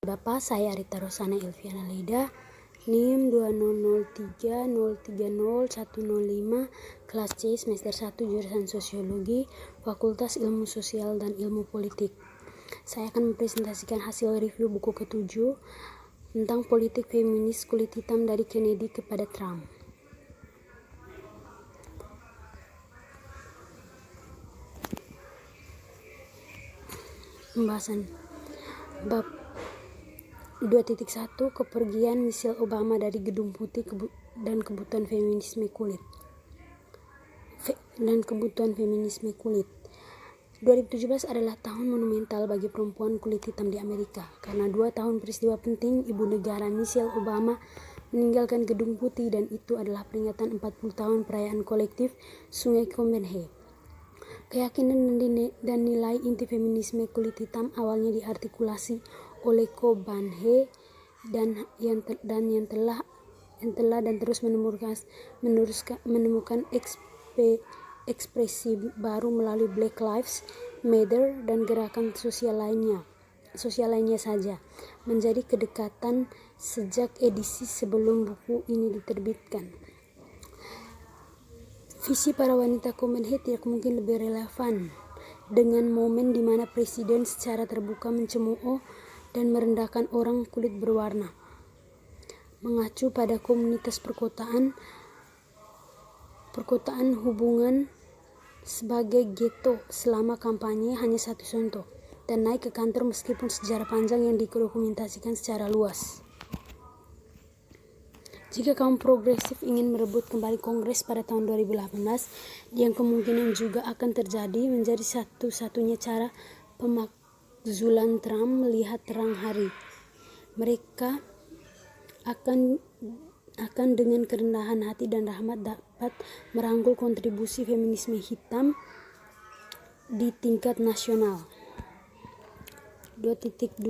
Bapak, saya Rita Rosana Elviana Leda, NIM 20030301005, kelas C, semester 1, jurusan Sosiologi, Fakultas Ilmu Sosial dan Ilmu Politik. Saya akan mempresentasikan hasil review buku ke-7 tentang politik feminis kulit hitam dari Kennedy kepada Trump. Pembahasan bab 2.1 Kepergian Michelle Obama dari Gedung Putih dan kebutuhan feminisme kulit. 2017 adalah tahun monumental bagi perempuan kulit hitam di Amerika karena 2 tahun peristiwa penting ibu negara Michelle Obama meninggalkan Gedung Putih, dan itu adalah peringatan 40 tahun perayaan kolektif Sungai Combahee. Keyakinan dan nilai inti feminisme kulit hitam awalnya diartikulasi oleh Combahee dan telah dan terus menemukan ekspresi baru melalui Black Lives Matter dan gerakan sosial lainnya saja, menjadi kedekatan sejak edisi sebelum buku ini diterbitkan. Visi para wanita Combahee tidak mungkin lebih relevan dengan momen di mana presiden secara terbuka mencemooh dan merendahkan orang kulit berwarna. Mengacu pada komunitas perkotaan hubungan sebagai ghetto selama kampanye hanya satu contoh, dan naik ke kantor meskipun sejarah panjang yang didokumentasikan secara luas. Jika kaum progresif ingin merebut kembali Kongres pada tahun 2018, yang kemungkinan juga akan terjadi, menjadi satu-satunya cara pemakzulan Trump melihat terang hari. Mereka akan dengan kerendahan hati dan rahmat dapat merangkul kontribusi feminisme hitam di tingkat nasional. 2.2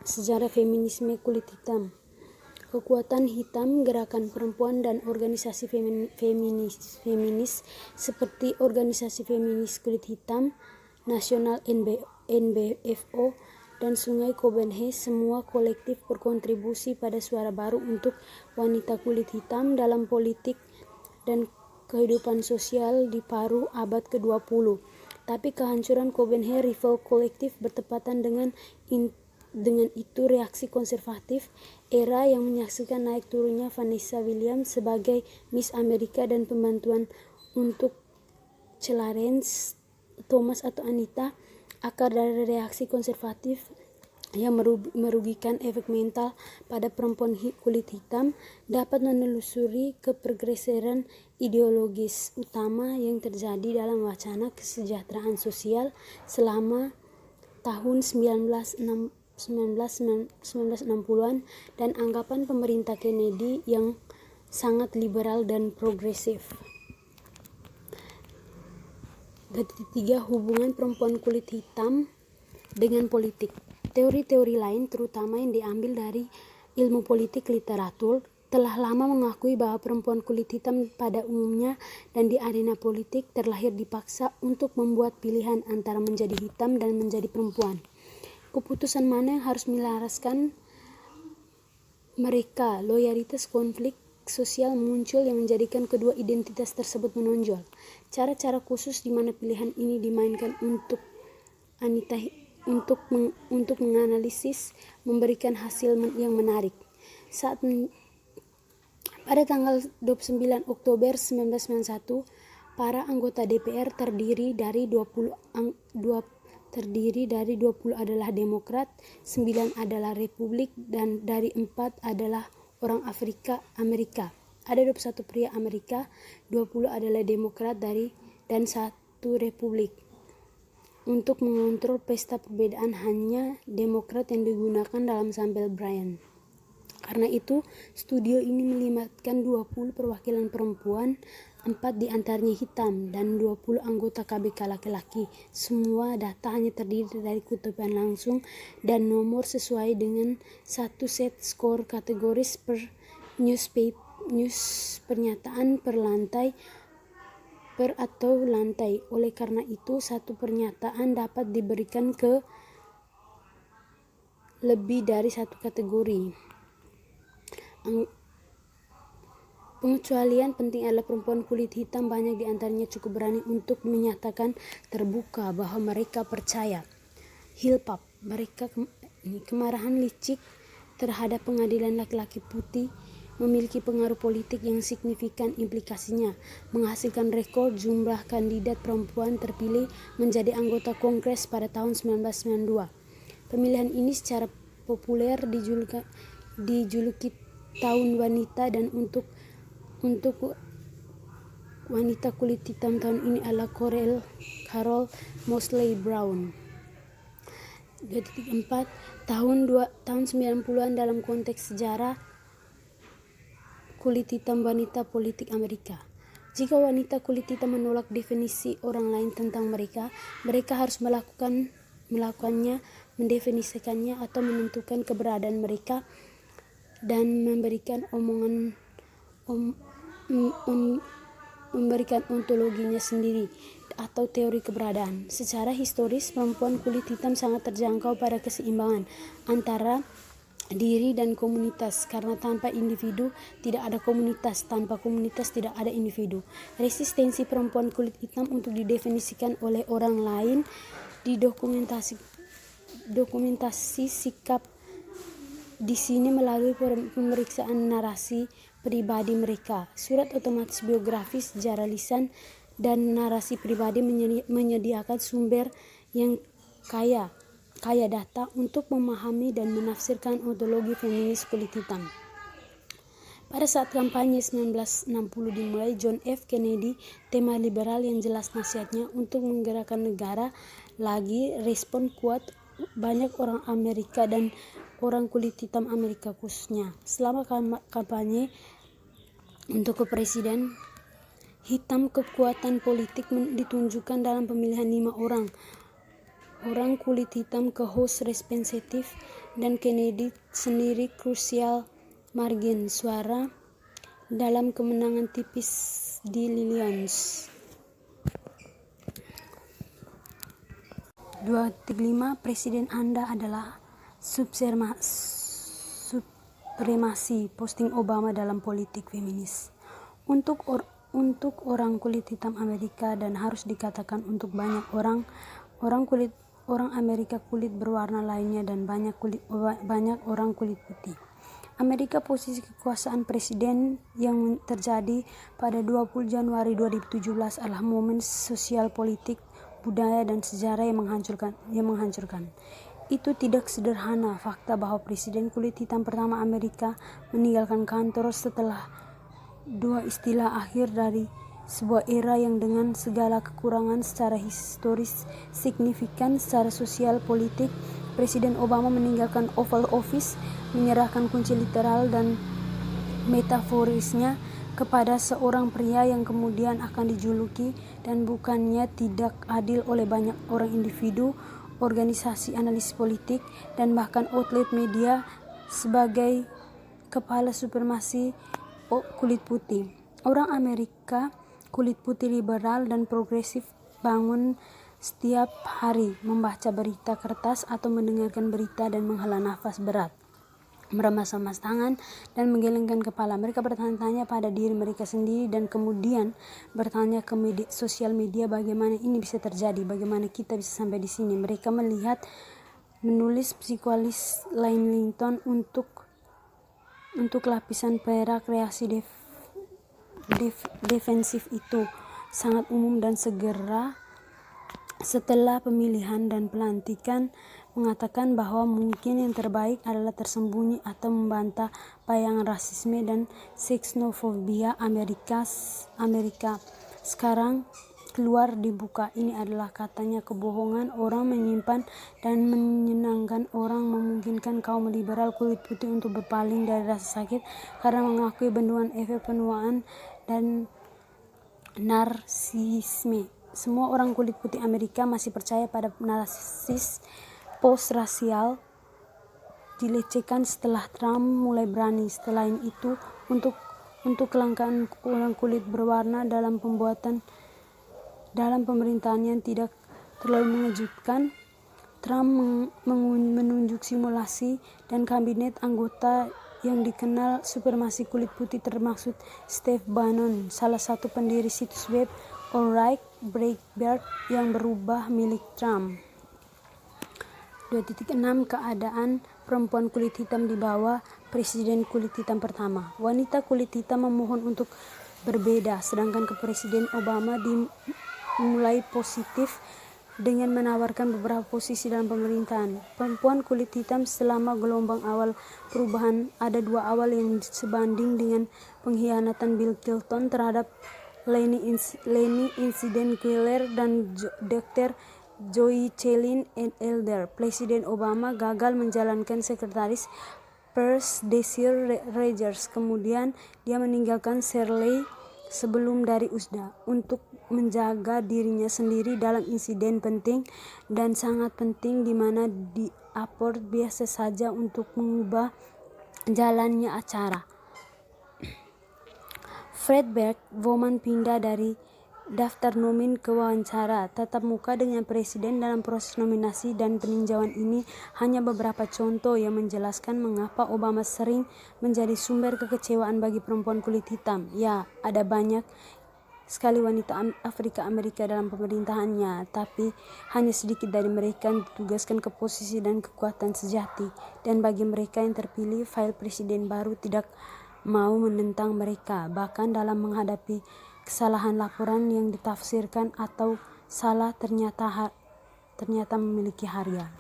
Sejarah feminisme kulit hitam. Kekuatan hitam, gerakan perempuan dan organisasi feminis seperti Organisasi Feminis Kulit Hitam Nasional NBFO dan Sungai Combahee semua kolektif berkontribusi pada suara baru untuk wanita kulit hitam dalam politik dan kehidupan sosial di paruh abad ke-20. Tapi kehancuran Combahee Rival kolektif bertepatan dengan itu reaksi konservatif era yang menyaksikan naik turunnya Vanessa Williams sebagai Miss Amerika dan pembantuan untuk Clarence Thomas atau Anita, akar dari reaksi konservatif yang merugikan efek mental pada perempuan kulit hitam, dapat menelusuri kepergeseran ideologis utama yang terjadi dalam wacana kesejahteraan sosial selama tahun 1960-an dan anggapan pemerintah Kennedy yang sangat liberal dan progresif. 3. Hubungan perempuan kulit hitam dengan politik. Teori-teori lain, terutama yang diambil dari ilmu politik literatur, telah lama mengakui bahwa perempuan kulit hitam pada umumnya dan di arena politik terlahir dipaksa untuk membuat pilihan antara menjadi hitam dan menjadi perempuan. Keputusan mana yang harus melaraskan mereka? Loyalitas konflik sosial muncul yang menjadikan kedua identitas tersebut menonjol. Cara-cara khusus di mana pilihan ini dimainkan untuk menganalisis memberikan hasil yang menarik. Pada tanggal 29 Oktober 1991, para anggota DPR terdiri dari 20 adalah Demokrat, 9 adalah Republik, dan dari 4 adalah orang Amerika. Ada 21 pria Amerika, 20 adalah Demokrat dan 1 Republik. Untuk mengontrol pesta perbedaan hanya Demokrat yang digunakan dalam sampel Bryan. Karena itu, studio ini melibatkan 20 perwakilan perempuan, 4 diantaranya hitam, dan 20 anggota KBK laki-laki. Semua data hanya terdiri dari kutipan langsung dan nomor sesuai dengan satu set skor kategoris per news pernyataan per lantai atau lantai. Oleh karena itu, satu pernyataan dapat diberikan ke lebih dari satu kategori. Pengecualian penting adalah perempuan kulit hitam. Banyak di antaranya cukup berani untuk menyatakan terbuka bahwa mereka percaya hijab. Mereka kemarahan licik terhadap pengadilan laki-laki putih memiliki pengaruh politik yang signifikan. Implikasinya menghasilkan rekor jumlah kandidat perempuan terpilih menjadi anggota Kongres pada tahun 1992. Pemilihan ini secara populer dijuluki Tahun Wanita, dan untuk wanita kulit hitam tahun ini adalah Carol Moseley Brown. 4. Tahun 90-an dalam konteks sejarah kulit hitam wanita politik Amerika. Jika wanita kulit hitam menolak definisi orang lain tentang mereka harus melakukannya, mendefinisikannya atau menentukan keberadaan mereka dan memberikan ontologinya sendiri atau teori keberadaan. Secara historis, perempuan kulit hitam sangat terjangkau pada keseimbangan antara diri dan komunitas, karena tanpa individu tidak ada komunitas, tanpa komunitas tidak ada individu. Resistensi perempuan kulit hitam untuk didefinisikan oleh orang lain dokumentasi sikap di sini melalui pemeriksaan narasi pribadi mereka. Surat otomatis biografi, sejarah lisan, dan narasi pribadi menyediakan sumber yang kaya data untuk memahami dan menafsirkan ontologi feminis kulit hitam. Pada saat kampanye 1960 dimulai, John F. Kennedy, tema liberal yang jelas nasihatnya untuk menggerakkan negara lagi respon kuat banyak orang Amerika dan orang kulit hitam Amerika khususnya. Selama kampanye untuk presiden hitam, kekuatan politik ditunjukkan dalam pemilihan 5 orang kulit hitam ke House Representative, dan Kennedy sendiri krusial margin suara dalam kemenangan tipis di Illinois. 2.5 Presiden Anda adalah supremasi posting Obama dalam politik feminis. Untuk orang kulit hitam Amerika, dan harus dikatakan untuk banyak orang Amerika kulit berwarna lainnya dan banyak orang kulit putih. Amerika, posisi kekuasaan presiden yang terjadi pada 20 Januari 2017 adalah momen sosial, politik, budaya, dan sejarah yang menghancurkan. Itu tidak sederhana. Fakta bahwa presiden kulit hitam pertama Amerika meninggalkan kantor setelah 2 istilah akhir dari sebuah era yang dengan segala kekurangan secara historis signifikan secara sosial politik. Presiden Obama meninggalkan Oval Office, menyerahkan kunci literal dan metaforisnya kepada seorang pria yang kemudian akan dijuluki dan bukannya tidak adil oleh banyak orang individu, organisasi analisis politik, dan bahkan outlet media sebagai kepala supremasi kulit putih. Orang Amerika kulit putih liberal dan progresif bangun setiap hari, membaca berita kertas atau mendengarkan berita dan menghela nafas berat, meremas-remas tangan dan menggelengkan kepala. Mereka bertanya-tanya pada diri mereka sendiri dan kemudian bertanya ke sosial media, bagaimana ini bisa terjadi, bagaimana kita bisa sampai di sini. Mereka menulis psikolis Lane Linton untuk lapisan perak. Reaksi defensif itu sangat umum dan segera setelah pemilihan dan pelantikan mengatakan bahwa mungkin yang terbaik adalah tersembunyi atau membantah bayangan rasisme dan xenofobia Amerika sekarang keluar dibuka. Ini adalah, katanya, kebohongan. Orang menyimpan dan menyenangkan orang memungkinkan kaum liberal kulit putih untuk berpaling dari rasa sakit karena mengakui benduan efek penuaan dan narsisme. Semua orang kulit putih Amerika masih percaya pada narsis post-rasial dilecehkan setelah Trump mulai berani. Selain itu, untuk kelangkaan orang kulit berwarna dalam pemerintahan yang tidak terlalu mengejutkan, Trump menunjuk simulasi dan kabinet anggota yang dikenal supremasi kulit putih, termasuk Steve Bannon, salah satu pendiri situs web Alt-Right Breitbart yang berubah milik Trump. 2.6 Keadaan perempuan kulit hitam di bawah Presiden kulit hitam pertama. Wanita kulit hitam memohon untuk berbeda, sedangkan Presiden Obama dimulai positif dengan menawarkan beberapa posisi dalam pemerintahan. Perempuan kulit hitam selama gelombang awal perubahan, ada dua awal yang sebanding dengan pengkhianatan Bill Clinton terhadap Lenny Insiden Killer dan Dr. Joycelyn Elder. Presiden Obama gagal menjalankan sekretaris pers Desire Rogers. Kemudian dia meninggalkan Shirley sebelum dari USDA untuk menjaga dirinya sendiri dalam insiden penting dan sangat penting di mana diaport biasa saja untuk mengubah jalannya acara. Fred Berg, Bowman pindah dari daftar nomin ke wawancara tatap muka dengan presiden dalam proses nominasi dan peninjauan ini hanya beberapa contoh yang menjelaskan mengapa Obama sering menjadi sumber kekecewaan bagi perempuan kulit hitam. Ya, ada banyak sekali wanita Afrika Amerika dalam pemerintahannya, tapi hanya sedikit dari mereka yang ditugaskan ke posisi dan kekuatan sejati, dan bagi mereka yang terpilih, file presiden baru tidak mau menentang mereka, bahkan dalam menghadapi kesalahan laporan yang ditafsirkan atau salah ternyata memiliki harga.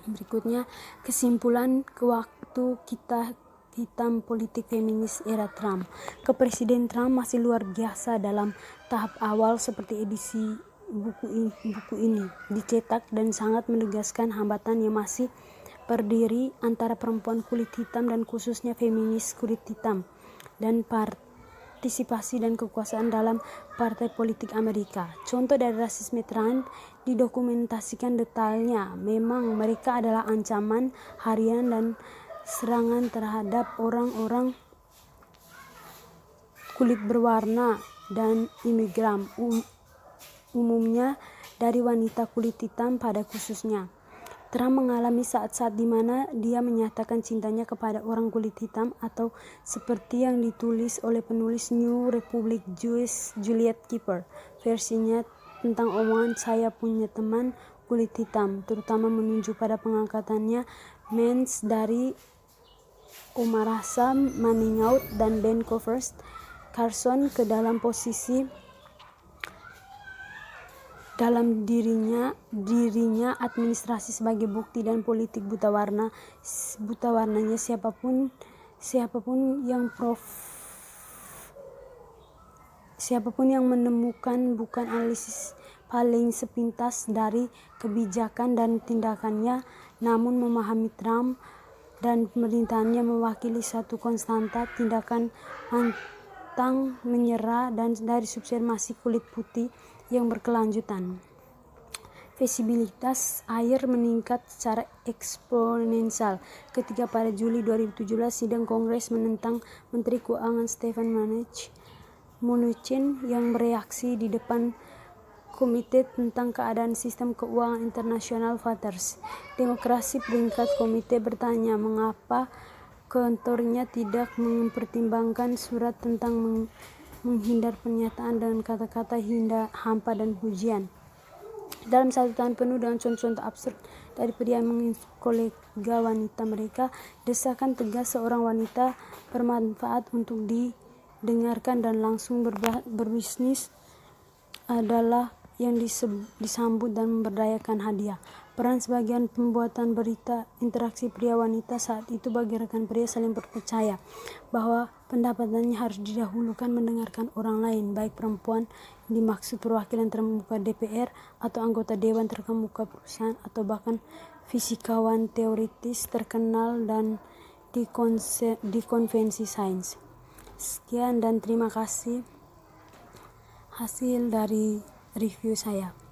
Berikutnya, kesimpulan waktu kita hitam politik feminis era Trump. Kepresiden Trump masih luar biasa dalam tahap awal seperti edisi buku ini dicetak dan sangat menegaskan hambatan yang masih berdiri antara perempuan kulit hitam dan khususnya feminis kulit hitam dan partisipasi dan kekuasaan dalam partai politik Amerika. Contoh dari rasisme Trump didokumentasikan detailnya. Memang mereka adalah ancaman harian dan serangan terhadap orang-orang kulit berwarna dan imigran, umumnya dari wanita kulit hitam pada khususnya. Trump mengalami saat-saat di mana dia menyatakan cintanya kepada orang kulit hitam, atau seperti yang ditulis oleh penulis New Republic Juliet Kipper, versinya tentang omongan "saya punya teman kulit hitam", terutama menunjuk pada pengangkatannya mens dari Omarasa Maningaut dan Ben Carson ke dalam posisi dalam dirinya administrasi sebagai bukti dan politik buta warnanya siapapun yang menemukan bukan analisis paling sepintas dari kebijakan dan tindakannya, namun memahami Trump dan pemerintahannya mewakili satu konstanta tindakan pantang menyerah dan dari supremasi kulit putih yang berkelanjutan. Visibilitas Ayer meningkat secara eksponensial ketika pada Juli 2017 sidang Kongres menentang Menteri Keuangan Steven Mnuchin yang bereaksi di depan Komite tentang Keadaan Sistem Keuangan Internasional Voters. Demokrasi peringkat komite bertanya mengapa kantornya tidak mempertimbangkan surat tentang menghindar pernyataan dengan kata-kata hampa dan pujian. Dalam 1 tahun penuh dengan contoh-contoh absurd dari pria kolega wanita mereka, desakan tegas seorang wanita bermanfaat untuk didengarkan dan langsung berbisnis adalah yang disambut dan memberdayakan hadiah. Peran sebagian pembuatan berita interaksi pria wanita saat itu bagi rekan pria saling percaya bahwa pendapatannya harus didahulukan mendengarkan orang lain, baik perempuan yang dimaksud perwakilan terbuka DPR atau anggota dewan terkemuka perusahaan atau bahkan fisikawan teoritis terkenal dan di konvensi sains. Sekian dan terima kasih hasil dari review saya.